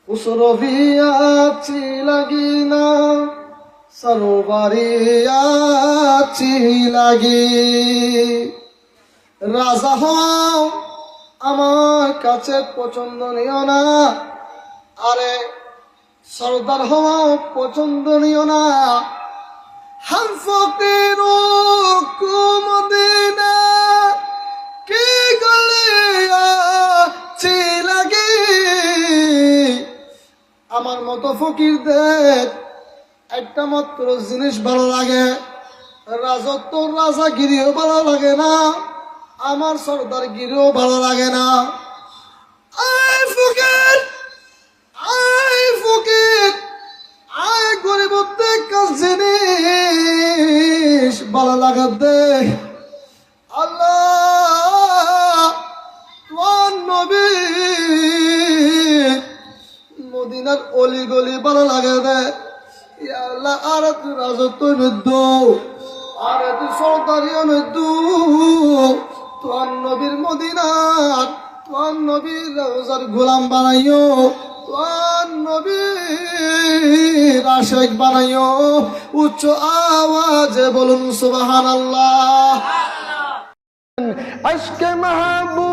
উসরভিয়াছি লাগি না সরোবারিয়াছি লাগি। রাজা হও আমার কাছে পছন্দনীয় না, আরে সর্দার হওয়া পছন্দনীয় না। হাম ফকির কুমদিনা কি গলিয়াছি লাগি। আমার মতো ফকিরদের একটা মাত্র জিনিস ভালো লাগে, রাজত্ব রাজাগিরিও ভালো লাগে না, আমার সর্দারগিরিও ভালো লাগে না। আয় ফকির, আয় ফকির, আয় গরিবদের কাছে জিনিস ভালো লাগা দে। আল্লাহ তোমার নবী মদিনার অলি গলি ভালো লাগে দে। ইয়া আল্লাহ আর তুই রাজত্ব নিদ্দু, আর তুই সর্দারিও নিদ্দু। তোমার নবীর মদিনার, তোমার নবীর রওজার গোলাম বানাইও, তোমার নবীর আশিক বানাইও। উচ্চ আওয়াজে বলুন সুবহানাল্লাহ। আশকে মাহবুব